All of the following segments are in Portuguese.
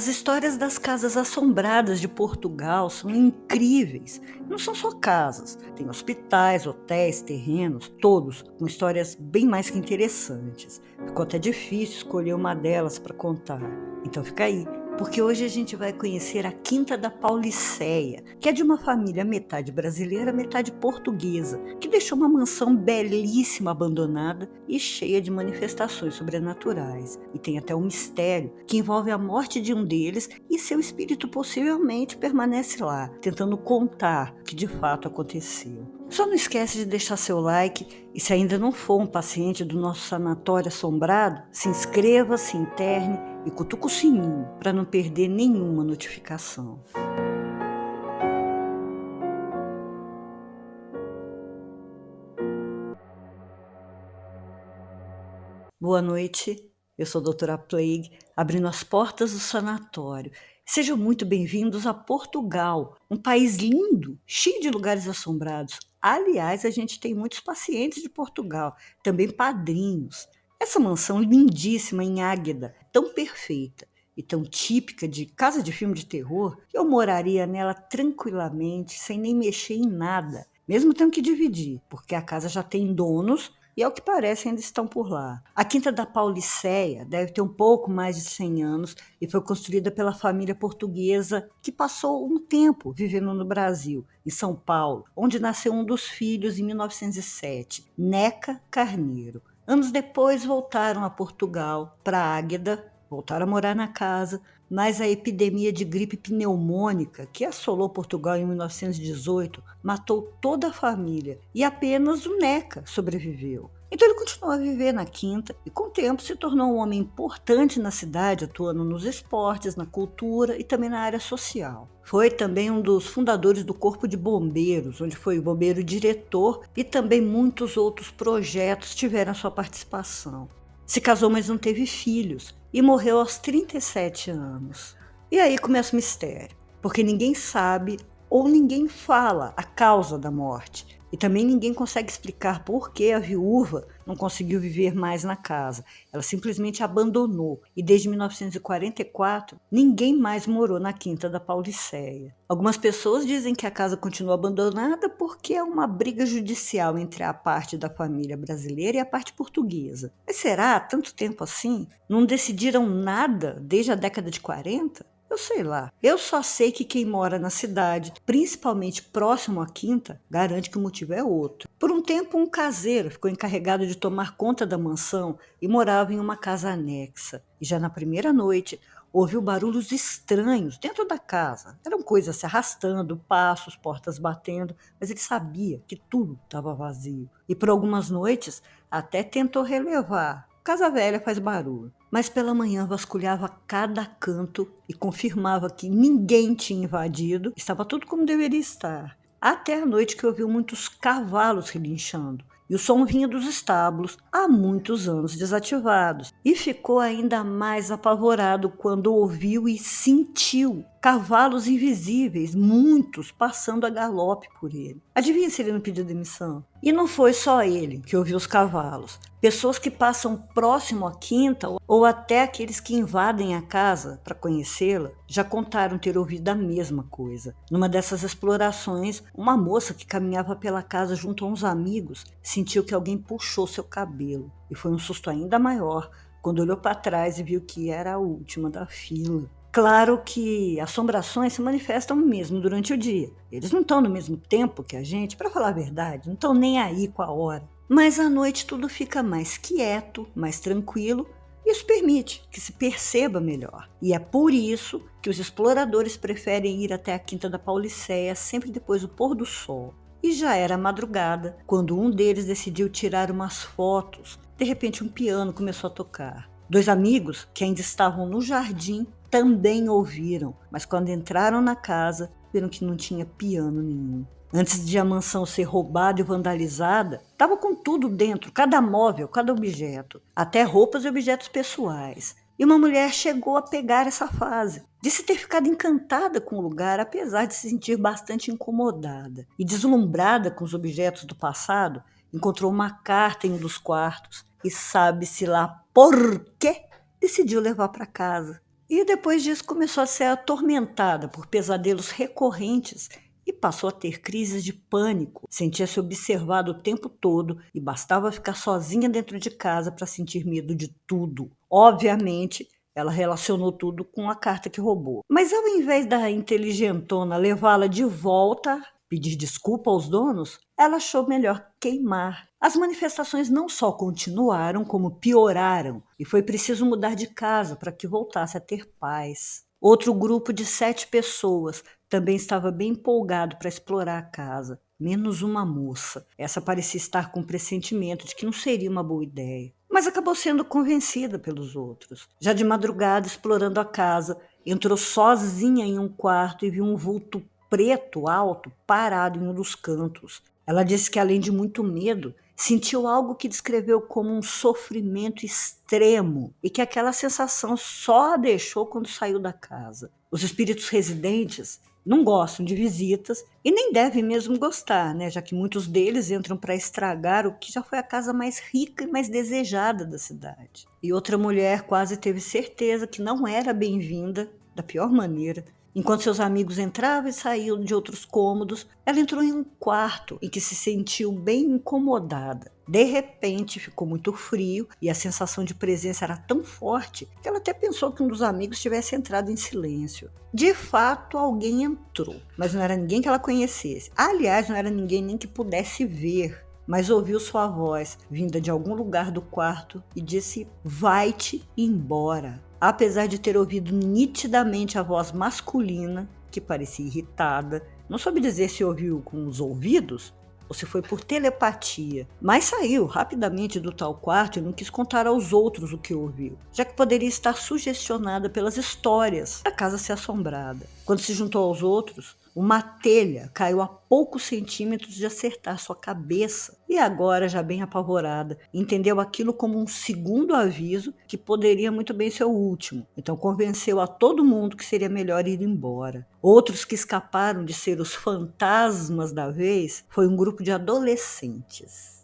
As histórias das casas assombradas de Portugal são incríveis. Não são só casas, tem hospitais, hotéis, terrenos, todos com histórias bem mais que interessantes. Ficou até difícil escolher uma delas para contar. Então fica aí, porque hoje a gente vai conhecer a Quinta da Pauliceia, que é de uma família metade brasileira, metade portuguesa, que deixou uma mansão belíssima abandonada e cheia de manifestações sobrenaturais. E tem até um mistério que envolve a morte de um deles e seu espírito possivelmente permanece lá, tentando contar o que de fato aconteceu. Só não esquece de deixar seu like e, se ainda não for um paciente do nosso sanatório assombrado, se inscreva, se interne e cutuca o sininho para não perder nenhuma notificação. Boa noite, eu sou a doutora Plague, abrindo as portas do sanatório. Sejam muito bem-vindos a Portugal, um país lindo, cheio de lugares assombrados. Aliás, a gente tem muitos pacientes de Portugal, também padrinhos. Essa mansão lindíssima em Águeda, tão perfeita e tão típica de casa de filme de terror, que eu moraria nela tranquilamente, sem nem mexer em nada, mesmo tendo que dividir, porque a casa já tem donos e, ao que parece, ainda estão por lá. A Quinta da Pauliceia deve ter um pouco mais de 100 anos e foi construída pela família portuguesa que passou um tempo vivendo no Brasil, em São Paulo, onde nasceu um dos filhos em 1907, Neca Carneiro. Anos depois voltaram a Portugal, para Águeda, voltaram a morar na casa, mas a epidemia de gripe pneumônica que assolou Portugal em 1918 matou toda a família e apenas o Neca sobreviveu. Então ele continuou a viver na Quinta e, com o tempo, se tornou um homem importante na cidade, atuando nos esportes, na cultura e também na área social. Foi também um dos fundadores do Corpo de Bombeiros, onde foi bombeiro diretor, e também muitos outros projetos tiveram a sua participação. Se casou, mas não teve filhos, e morreu aos 37 anos. E aí começa o mistério, porque ninguém sabe ou ninguém fala a causa da morte. E também ninguém consegue explicar por que a viúva não conseguiu viver mais na casa. Ela simplesmente abandonou. E desde 1944, ninguém mais morou na Quinta da Pauliceia. Algumas pessoas dizem que a casa continua abandonada porque é uma briga judicial entre a parte da família brasileira e a parte portuguesa. Mas será tanto tempo assim? Não decidiram nada desde a década de 40? Eu sei lá. Eu só sei que quem mora na cidade, principalmente próximo à Quinta, garante que o motivo é outro. Por um tempo, um caseiro ficou encarregado de tomar conta da mansão e morava em uma casa anexa. E já na primeira noite, ouviu barulhos estranhos dentro da casa. Eram coisas se arrastando, passos, portas batendo, mas ele sabia que tudo estava vazio. E por algumas noites, até tentou relevar. Casa velha faz barulho. Mas pela manhã vasculhava cada canto e confirmava que ninguém tinha invadido, estava tudo como deveria estar. Até a noite que ouviu muitos cavalos relinchando. E o som vinha dos estábulos, há muitos anos desativados. E ficou ainda mais apavorado quando ouviu e sentiu cavalos invisíveis, muitos, passando a galope por ele. Adivinha se ele não pediu demissão? E não foi só ele que ouviu os cavalos. Pessoas que passam próximo à Quinta ou até aqueles que invadem a casa para conhecê-la já contaram ter ouvido a mesma coisa. Numa dessas explorações, uma moça que caminhava pela casa junto a uns amigos sentiu que alguém puxou seu cabelo. E foi um susto ainda maior quando olhou para trás e viu que era a última da fila. Claro que assombrações se manifestam mesmo durante o dia. Eles não estão no mesmo tempo que a gente, para falar a verdade, não estão nem aí com a hora. Mas à noite tudo fica mais quieto, mais tranquilo. Isso permite que se perceba melhor. E é por isso que os exploradores preferem ir até a Quinta da Pauliceia sempre depois do pôr do sol. E já era madrugada quando um deles decidiu tirar umas fotos. De repente um piano começou a tocar. Dois amigos, que ainda estavam no jardim, também ouviram, mas quando entraram na casa, viram que não tinha piano nenhum. Antes de a mansão ser roubada e vandalizada, estava com tudo dentro, cada móvel, cada objeto, até roupas e objetos pessoais. E uma mulher chegou a pegar essa fase. Disse ter ficado encantada com o lugar, apesar de se sentir bastante incomodada. E deslumbrada com os objetos do passado, encontrou uma carta em um dos quartos e sabe-se lá por quê decidiu levar para casa. E depois disso começou a ser atormentada por pesadelos recorrentes e passou a ter crises de pânico. Sentia-se observada o tempo todo e bastava ficar sozinha dentro de casa para sentir medo de tudo. Obviamente, ela relacionou tudo com a carta que roubou. Mas ao invés da inteligentona levá-la de volta, pedir desculpa aos donos, ela achou melhor queimar. As manifestações não só continuaram, como pioraram, e foi preciso mudar de casa para que voltasse a ter paz. Outro grupo de 7 pessoas também estava bem empolgado para explorar a casa, menos uma moça. Essa parecia estar com um pressentimento de que não seria uma boa ideia, mas acabou sendo convencida pelos outros. Já de madrugada, explorando a casa, entrou sozinha em um quarto e viu um vulto preto alto parado em um dos cantos. Ela disse que, além de muito medo, sentiu algo que descreveu como um sofrimento extremo e que aquela sensação só a deixou quando saiu da casa. Os espíritos residentes não gostam de visitas e nem devem mesmo gostar, né? Já que muitos deles entram para estragar o que já foi a casa mais rica e mais desejada da cidade. E outra mulher quase teve certeza que não era bem-vinda, da pior maneira. Enquanto seus amigos entravam e saíam de outros cômodos, ela entrou em um quarto em que se sentiu bem incomodada. De repente, ficou muito frio e a sensação de presença era tão forte que ela até pensou que um dos amigos tivesse entrado em silêncio. De fato, alguém entrou, mas não era ninguém que ela conhecesse. Aliás, não era ninguém nem que pudesse ver. Mas ouviu sua voz, vinda de algum lugar do quarto, e disse: "Vai-te embora." Apesar de ter ouvido nitidamente a voz masculina, que parecia irritada, não soube dizer se ouviu com os ouvidos ou se foi por telepatia, mas saiu rapidamente do tal quarto e não quis contar aos outros o que ouviu, já que poderia estar sugestionada pelas histórias da casa ser assombrada. Quando se juntou aos outros, uma telha caiu a poucos centímetros de acertar sua cabeça e agora, já bem apavorada, entendeu aquilo como um segundo aviso que poderia muito bem ser o último. Então convenceu a todo mundo que seria melhor ir embora. Outros que escaparam de ser os fantasmas da vez foi um grupo de adolescentes,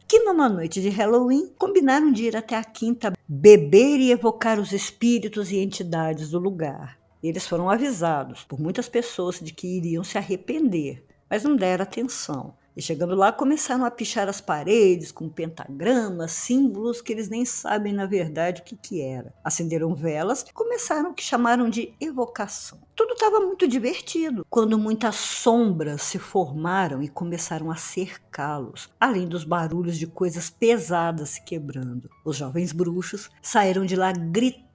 que numa noite de Halloween combinaram de ir até a quinta beber e evocar os espíritos e entidades do lugar. Eles foram avisados por muitas pessoas de que iriam se arrepender, mas não deram atenção. E chegando lá, começaram a pichar as paredes com pentagramas, símbolos que eles nem sabem na verdade o que era. Acenderam velas e começaram o que chamaram de evocação. Tudo estava muito divertido, quando muitas sombras se formaram e começaram a cercá-los, além dos barulhos de coisas pesadas se quebrando. Os jovens bruxos saíram de lá gritando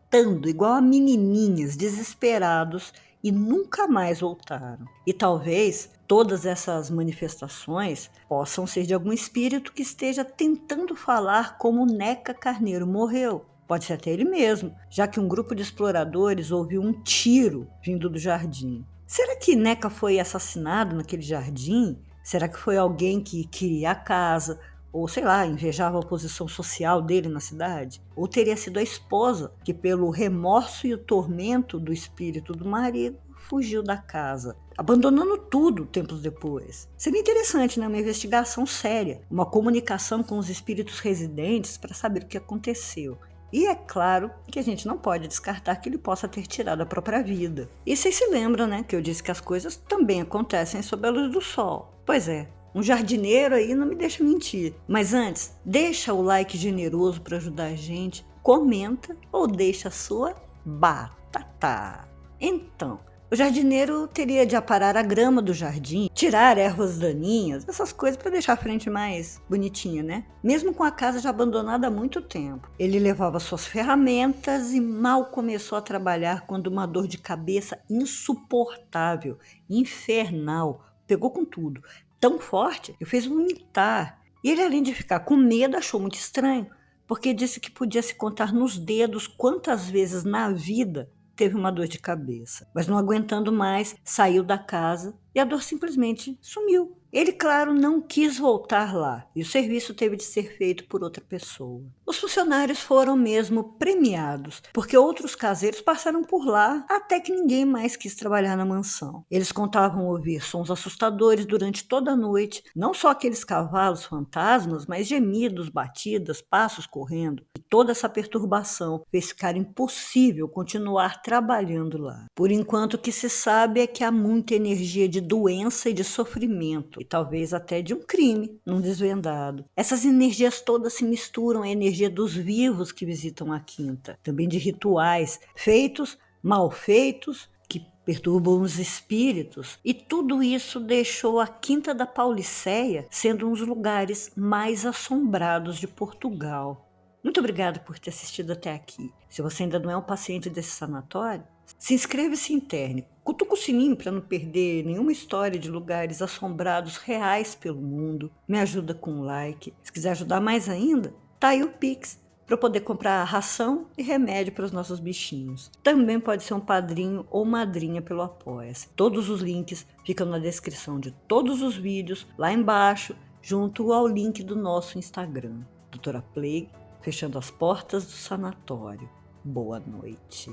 igual a menininhas, desesperados, e nunca mais voltaram. E talvez todas essas manifestações possam ser de algum espírito que esteja tentando falar como Neca Carneiro morreu. Pode ser até ele mesmo, já que um grupo de exploradores ouviu um tiro vindo do jardim. Será que Neca foi assassinado naquele jardim? Será que foi alguém que queria a casa? Ou, sei lá, invejava a posição social dele na cidade? Ou teria sido a esposa, que pelo remorso e o tormento do espírito do marido, fugiu da casa, abandonando tudo tempos depois? Seria interessante, né? Uma investigação séria, uma comunicação com os espíritos residentes para saber o que aconteceu. E é claro que a gente não pode descartar que ele possa ter tirado a própria vida. E vocês se lembram, né, que eu disse que as coisas também acontecem sob a luz do sol. Pois é, um jardineiro aí não me deixa mentir. Mas antes, deixa o like generoso para ajudar a gente, comenta ou deixa a sua batata. Então, o jardineiro teria de aparar a grama do jardim, tirar ervas daninhas, essas coisas para deixar a frente mais bonitinha, né? Mesmo com a casa já abandonada há muito tempo. Ele levava suas ferramentas e mal começou a trabalhar quando uma dor de cabeça insuportável, infernal, pegou com tudo. Tão forte que o fez vomitar. E ele, além de ficar com medo, achou muito estranho, porque disse que podia se contar nos dedos quantas vezes na vida teve uma dor de cabeça. Mas não aguentando mais, saiu da casa e a dor simplesmente sumiu. Ele, claro, não quis voltar lá e o serviço teve de ser feito por outra pessoa. Os funcionários foram mesmo premiados, porque outros caseiros passaram por lá até que ninguém mais quis trabalhar na mansão. Eles contavam ouvir sons assustadores durante toda a noite, não só aqueles cavalos fantasmas, mas gemidos, batidas, passos correndo. E toda essa perturbação fez ficar impossível continuar trabalhando lá. Por enquanto, o que se sabe é que há muita energia de doença e de sofrimento, e talvez até de um crime não desvendado. Essas energias todas se misturam à energia dos vivos que visitam a quinta, também de rituais feitos, mal feitos, que perturbam os espíritos, e tudo isso deixou a Quinta da Pauliceia sendo um dos lugares mais assombrados de Portugal. Muito obrigada por ter assistido até aqui. Se você ainda não é um paciente desse sanatório, se inscreva e se interne. Cutuca o sininho para não perder nenhuma história de lugares assombrados reais pelo mundo. Me ajuda com um like. Se quiser ajudar mais ainda, tá aí o Pix para poder comprar ração e remédio para os nossos bichinhos. Também pode ser um padrinho ou madrinha pelo Apoia-se. Todos os links ficam na descrição de todos os vídeos, lá embaixo, junto ao link do nosso Instagram. Doutora Plague, fechando as portas do sanatório. Boa noite.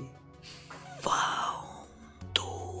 Vão dormir.